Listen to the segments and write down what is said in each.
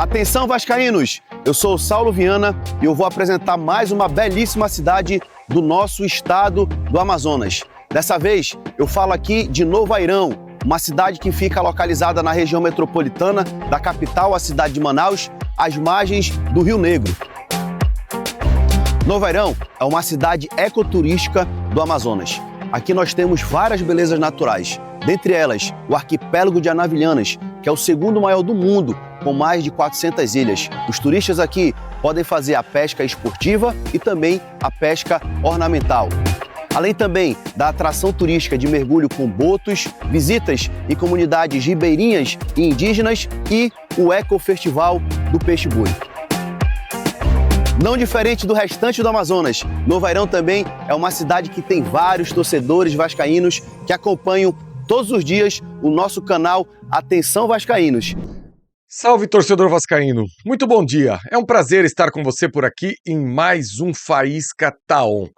Atenção, vascaínos! Eu sou o Saulo Viana e eu vou apresentar mais uma belíssima cidade do nosso estado do Amazonas. Dessa vez, eu falo aqui de Novo Airão, uma cidade que fica localizada na região metropolitana da capital, a cidade de Manaus, às margens do Rio Negro. Novo Airão é uma cidade ecoturística do Amazonas. Aqui nós temos várias belezas naturais, dentre elas o arquipélago de Anavilhanas, que é o segundo maior do mundo, com mais de 400 ilhas. Os turistas aqui podem fazer a pesca esportiva e também a pesca ornamental. Além também da atração turística de mergulho com botos, visitas em comunidades ribeirinhas e indígenas e o Ecofestival do Peixe-Boi. Não diferente do restante do Amazonas, Novo Airão também é uma cidade que tem vários torcedores vascaínos que acompanham todos os dias o nosso canal Atenção Vascaínos. Salve, torcedor vascaíno! Muito bom dia! É um prazer estar com você por aqui em mais um Faísca Taon.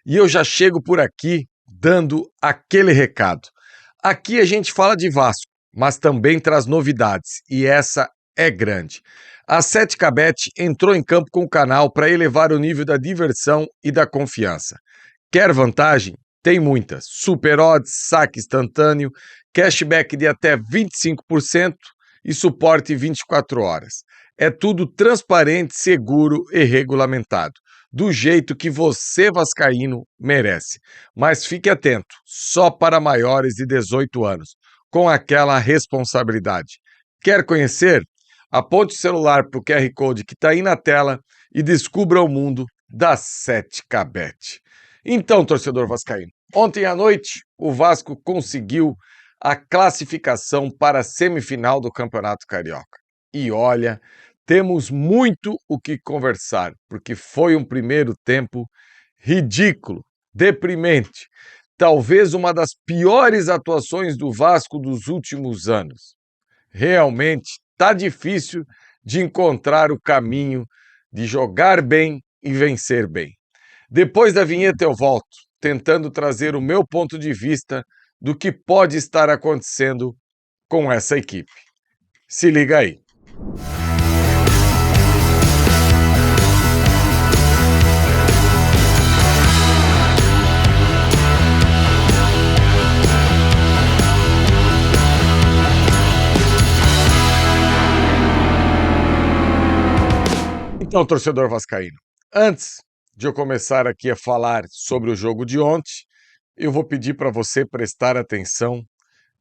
E eu já chego por aqui dando aquele recado. Aqui a gente fala de Vasco, mas também traz novidades, e essa é grande. A 7K.Bet entrou em campo com o canal para elevar o nível da diversão e da confiança. Quer vantagem? Tem muitas. Super odds, saque instantâneo, cashback de até 25%, e suporte 24 horas. É tudo transparente, seguro e regulamentado, do jeito que você, vascaíno, merece. Mas fique atento, só para maiores de 18 anos, com aquela responsabilidade. Quer conhecer? Aponte o celular para o QR Code que está aí na tela e descubra o mundo da 7K.Bet. Então, torcedor vascaíno, ontem à noite o Vasco conseguiu a classificação para a semifinal do Campeonato Carioca. E olha, temos muito o que conversar, porque foi um primeiro tempo ridículo, deprimente, talvez uma das piores atuações do Vasco dos últimos anos. Realmente está difícil de encontrar o caminho de jogar bem e vencer bem. Depois da vinheta eu volto, tentando trazer o meu ponto de vista do que pode estar acontecendo com essa equipe. Se liga aí. Então, torcedor vascaíno, antes de eu começar aqui a falar sobre o jogo de ontem, eu vou pedir para você prestar atenção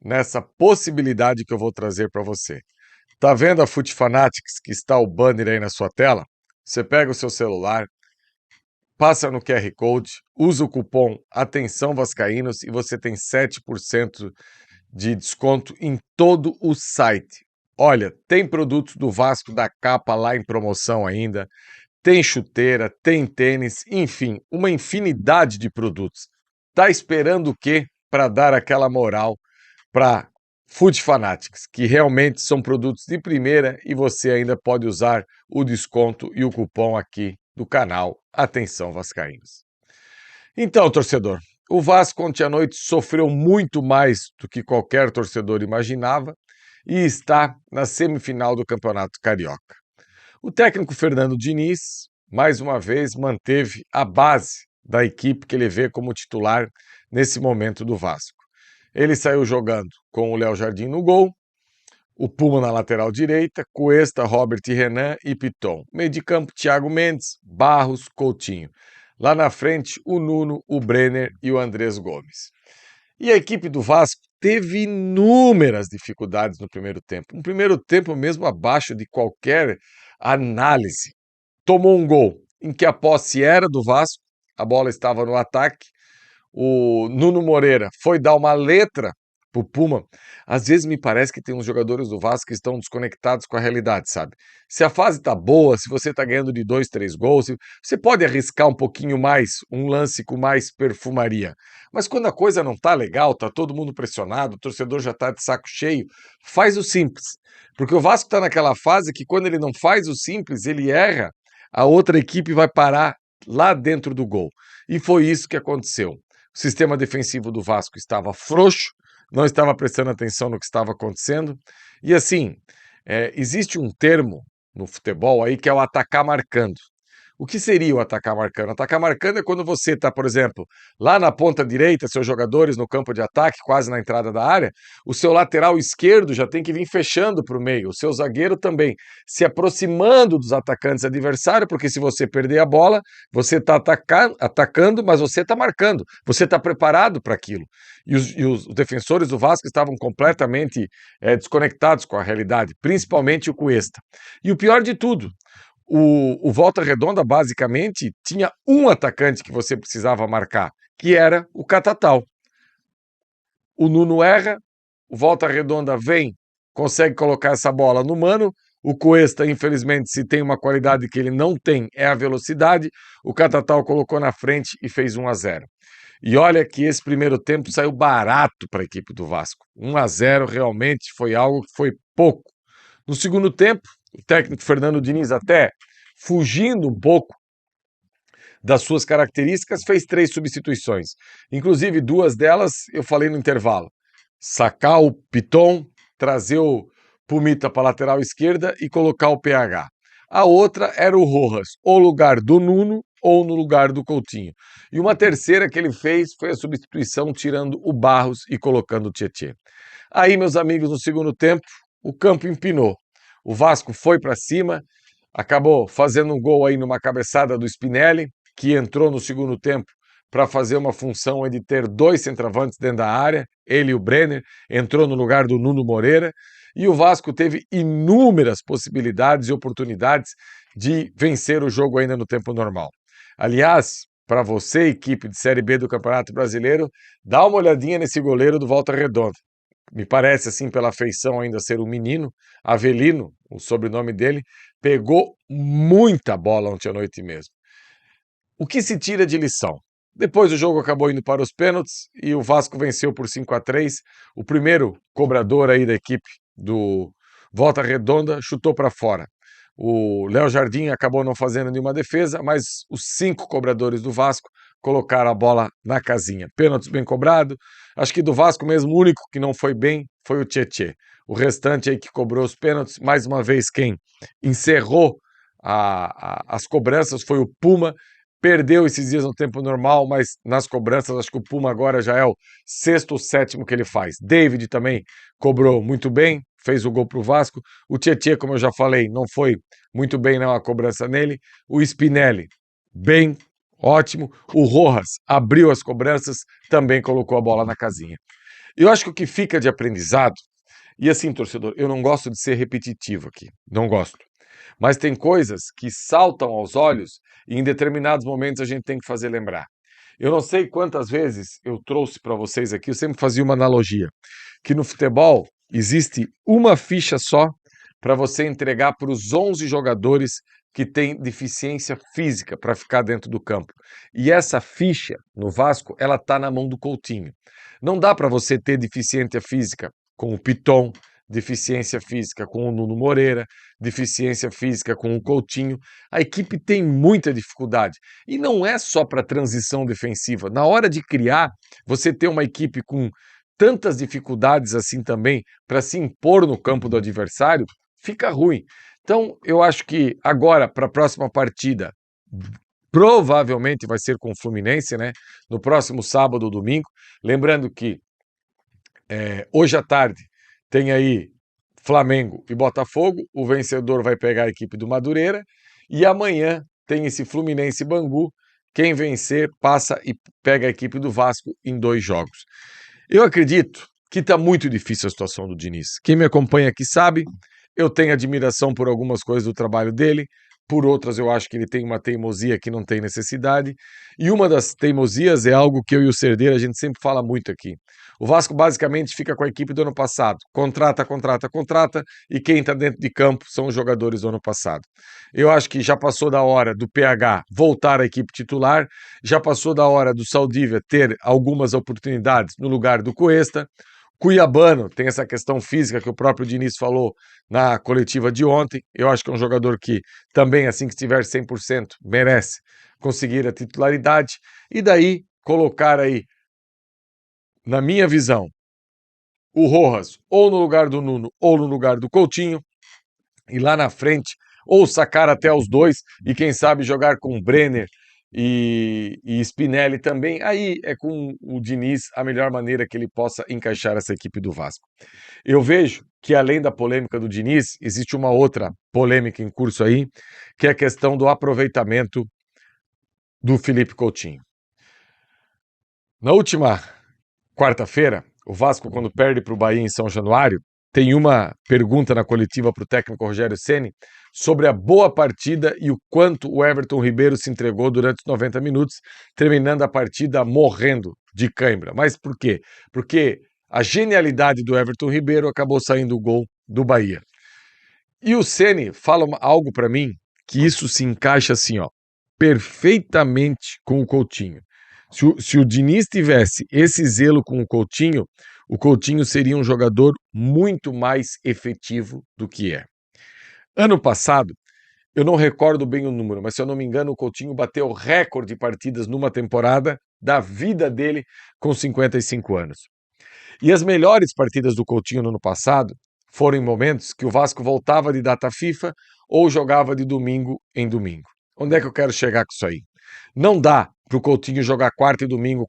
nessa possibilidade que eu vou trazer para você. Tá vendo a Foot Fanatics, que está o banner aí na sua tela? Você pega o seu celular, passa no QR Code, usa o cupom Atenção Vascaínos e você tem 7% de desconto em todo o site. Olha, tem produtos do Vasco da capa lá em promoção ainda, tem chuteira, tem tênis, enfim, uma infinidade de produtos. Tá esperando o quê para dar aquela moral para Foot Fanatics, que realmente são produtos de primeira e você ainda pode usar o desconto e o cupom aqui do canal Atenção Vascaínos. Então, torcedor, o Vasco ontem à noite sofreu muito mais do que qualquer torcedor imaginava e está na semifinal do Campeonato Carioca. O técnico Fernando Diniz, mais uma vez, manteve a base da equipe que ele vê como titular nesse momento do Vasco. Ele saiu jogando com o Léo Jardim no gol, o Puma na lateral direita, Cuesta, Robert Renan e Piton. Meio de campo, Thiago Mendes, Barros, Coutinho. Lá na frente, o Nuno, o Brenner e o Andrés Gomes. E a equipe do Vasco teve inúmeras dificuldades no primeiro tempo. Um primeiro tempo mesmo abaixo de qualquer análise. Tomou um gol em que a posse era do Vasco, a bola estava no ataque, o Nuno Moreira foi dar uma letra pro Puma. Às vezes me parece que tem uns jogadores do Vasco que estão desconectados com a realidade, sabe? Se a fase tá boa, se você tá ganhando de 2, 3 gols, você pode arriscar um pouquinho mais, um lance com mais perfumaria. Mas quando a coisa não tá legal, tá todo mundo pressionado, o torcedor já tá de saco cheio, faz o simples. Porque o Vasco tá naquela fase que quando ele não faz o simples, ele erra, a outra equipe vai parar lá dentro do gol. E foi isso que aconteceu. O sistema defensivo do Vasco estava frouxo, não estava prestando atenção no que estava acontecendo. E assim, existe um termo no futebol aí, que é o atacar marcando. O que seria o atacar marcando? Atacar marcando é quando você está, por exemplo, lá na ponta direita, seus jogadores no campo de ataque, quase na entrada da área, o seu lateral esquerdo já tem que vir fechando para o meio, o seu zagueiro também, se aproximando dos atacantes adversários, porque se você perder a bola, você está atacando, mas você está marcando, você está preparado para aquilo. E os defensores do Vasco estavam completamente desconectados com a realidade, principalmente o Cuesta. E o pior de tudo, o Volta Redonda, basicamente, tinha um atacante que você precisava marcar, que era o Catatal. O Nuno erra, o Volta Redonda vem, consegue colocar essa bola no mano, o Cuesta, infelizmente, se tem uma qualidade que ele não tem, é a velocidade, o Catatal colocou na frente e fez 1-0. E olha que esse primeiro tempo saiu barato para a equipe do Vasco. 1-0 realmente foi algo que foi pouco. No segundo tempo, o técnico Fernando Diniz, até fugindo um pouco das suas características, fez 3 substituições. Inclusive, 2 delas eu falei no intervalo. Sacar o Piton, trazer o Pumita para a lateral esquerda e colocar o PH. A outra era o Rojas, ou no lugar do Nuno ou no lugar do Coutinho. E uma terceira que ele fez foi a substituição tirando o Barros e colocando o Tietê. Aí, meus amigos, no segundo tempo, o campo empinou. O Vasco foi para cima, acabou fazendo um gol aí numa cabeçada do Spinelli, que entrou no segundo tempo para fazer uma função de ter 2 centroavantes dentro da área, ele e o Brenner, entrou no lugar do Nuno Moreira, e o Vasco teve inúmeras possibilidades e oportunidades de vencer o jogo ainda no tempo normal. Aliás, para você, equipe de Série B do Campeonato Brasileiro, dá uma olhadinha nesse goleiro do Volta Redonda. Me parece, assim, pela feição ainda ser um menino, Avelino, o sobrenome dele, pegou muita bola ontem à noite mesmo. O que se tira de lição? Depois o jogo acabou indo para os pênaltis e o Vasco venceu por 5-3. O primeiro cobrador aí da equipe do Volta Redonda chutou para fora. O Léo Jardim acabou não fazendo nenhuma defesa, mas os 5 cobradores do Vasco colocaram a bola na casinha. Pênaltis bem cobrado. Acho que do Vasco mesmo, o único que não foi bem foi o Tietê. O restante aí que cobrou os pênaltis, mais uma vez quem encerrou as cobranças foi o Puma. Perdeu esses dias no tempo normal, mas nas cobranças, acho que o Puma agora já é o 6º ou 7º que ele faz. David também cobrou muito bem, fez o gol para o Vasco. O Tietê, como eu já falei, não foi muito bem não a cobrança nele. O Spinelli, bem, ótimo. O Rojas abriu as cobranças, também colocou a bola na casinha. Eu acho que o que fica de aprendizado, e assim, torcedor, eu não gosto de ser repetitivo aqui, não gosto. Mas tem coisas que saltam aos olhos e em determinados momentos a gente tem que fazer lembrar. Eu não sei quantas vezes eu trouxe para vocês aqui, eu sempre fazia uma analogia, que no futebol existe uma ficha só para você entregar para os 11 jogadores que têm deficiência física para ficar dentro do campo. E essa ficha, no Vasco, ela está na mão do Coutinho. Não dá para você ter deficiência física com o Piton, deficiência física com o Nuno Moreira, deficiência física com o Coutinho. A equipe tem muita dificuldade. E não é só para transição defensiva. Na hora de criar, você ter uma equipe com tantas dificuldades assim também para se impor no campo do adversário, fica ruim. Então, eu acho que agora, para a próxima partida, provavelmente vai ser com o Fluminense, né? No próximo sábado ou domingo. Lembrando que hoje à tarde tem aí Flamengo e Botafogo, o vencedor vai pegar a equipe do Madureira, e amanhã tem esse Fluminense e Bangu, quem vencer passa e pega a equipe do Vasco em 2 jogos. Eu acredito que está muito difícil a situação do Diniz. Quem me acompanha aqui sabe, eu tenho admiração por algumas coisas do trabalho dele, por outras eu acho que ele tem uma teimosia que não tem necessidade, e uma das teimosias é algo que eu e o Cerdeira a gente sempre fala muito aqui. O Vasco basicamente fica com a equipe do ano passado, contrata, e quem está dentro de campo são os jogadores do ano passado. Eu acho que já passou da hora do PH voltar à equipe titular, já passou da hora do Saldívia ter algumas oportunidades no lugar do Cuesta. Cuiabano tem essa questão física que o próprio Diniz falou na coletiva de ontem. Eu acho que é um jogador que também, assim que estiver 100%, merece conseguir a titularidade. E daí, colocar aí, na minha visão, o Rojas ou no lugar do Nuno ou no lugar do Coutinho. E lá na frente, ou sacar até os dois e quem sabe jogar com Brenner e Spinelli também, aí é com o Diniz a melhor maneira que ele possa encaixar essa equipe do Vasco. Eu vejo que além da polêmica do Diniz, existe uma outra polêmica em curso aí, que é a questão do aproveitamento do Felipe Coutinho. Na última quarta-feira, o Vasco, quando perde para o Bahia em São Januário, tem uma pergunta na coletiva para o técnico Rogério Ceni sobre a boa partida e o quanto o Everton Ribeiro se entregou durante os 90 minutos, terminando a partida morrendo de cãibra. Mas por quê? Porque a genialidade do Everton Ribeiro acabou saindo o gol do Bahia. E o Ceni fala algo para mim que isso se encaixa assim, ó, perfeitamente com o Coutinho. Se o Diniz tivesse esse zelo com o Coutinho seria um jogador muito mais efetivo do que é. Ano passado, eu não recordo bem o número, mas se eu não me engano, o Coutinho bateu o recorde de partidas numa temporada da vida dele com 55 anos. E as melhores partidas do Coutinho no ano passado foram em momentos que o Vasco voltava de data FIFA ou jogava de domingo em domingo. Onde é que eu quero chegar com isso aí? Não dá para o Coutinho jogar quarta e domingo.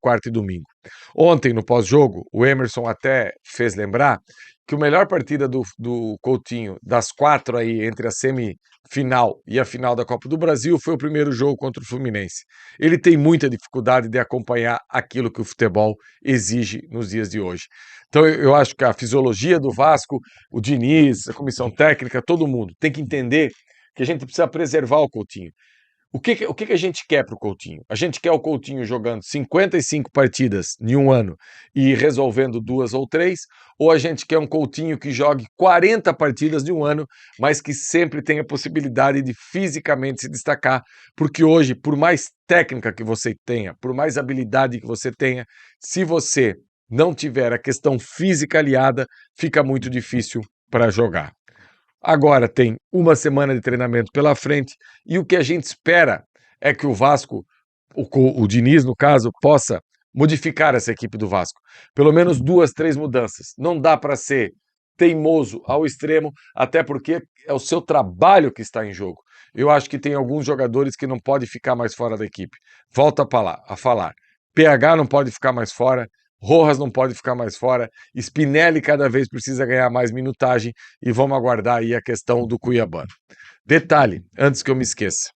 Ontem, no pós-jogo, o Emerson até fez lembrar que a melhor partida do Coutinho, das 4 aí, entre a semifinal e a final da Copa do Brasil, foi o primeiro jogo contra o Fluminense. Ele tem muita dificuldade de acompanhar aquilo que o futebol exige nos dias de hoje. Então eu acho que a fisiologia do Vasco, o Diniz, a comissão técnica, todo mundo tem que entender que a gente precisa preservar o Coutinho. O que a gente quer para o Coutinho? A gente quer o Coutinho jogando 55 partidas em um ano e resolvendo 2 ou 3, ou a gente quer um Coutinho que jogue 40 partidas de um ano, mas que sempre tenha a possibilidade de fisicamente se destacar, porque hoje, por mais técnica que você tenha, por mais habilidade que você tenha, se você não tiver a questão física aliada, fica muito difícil para jogar. Agora tem uma semana de treinamento pela frente e o que a gente espera é que o Vasco, o Diniz, no caso, possa modificar essa equipe do Vasco. Pelo menos 2, 3 mudanças. Não dá para ser teimoso ao extremo, até porque é o seu trabalho que está em jogo. Eu acho que tem alguns jogadores que não podem ficar mais fora da equipe. Volta a falar. PH não pode ficar mais fora, Rojas não pode ficar mais fora, Spinelli cada vez precisa ganhar mais minutagem e vamos aguardar aí a questão do Cuiabano. Detalhe, antes que eu me esqueça,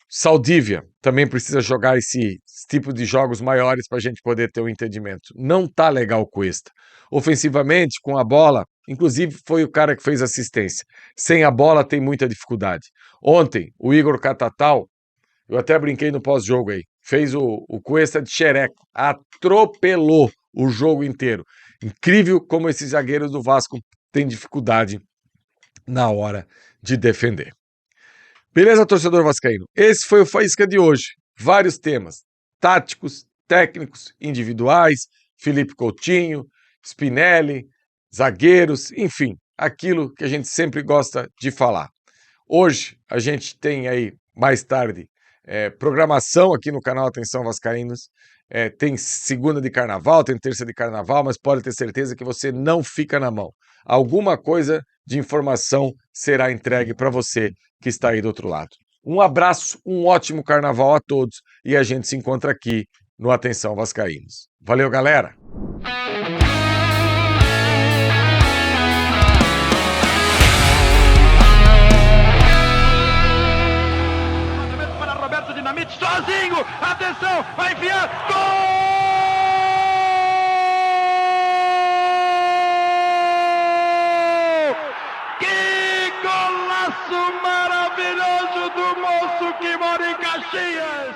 Saldívia também precisa jogar esse tipo de jogos maiores para a gente poder ter um entendimento. Não tá legal o Cuesta. Ofensivamente, com a bola, inclusive foi o cara que fez assistência. Sem a bola tem muita dificuldade. Ontem, o Igor Catatal, eu até brinquei no pós-jogo aí, fez o Cuesta de xereca, atropelou o jogo inteiro. Incrível como esses zagueiros do Vasco têm dificuldade na hora de defender. Beleza, torcedor vascaíno? Esse foi o Faísca de hoje. Vários temas, táticos, técnicos, individuais, Felipe Coutinho, Spinelli, zagueiros, enfim, aquilo que a gente sempre gosta de falar. Hoje a gente tem aí, mais tarde, programação aqui no canal Atenção Vascaínos. Tem segunda de carnaval, tem terça de carnaval, mas pode ter certeza que você não fica na mão. Alguma coisa de informação será entregue para você que está aí do outro lado. Um abraço, um ótimo carnaval a todos e a gente se encontra aqui no Atenção Vascaínos. Valeu, galera! Sozinho, atenção, vai enfiar, gol! Que golaço maravilhoso do moço que mora em Caxias!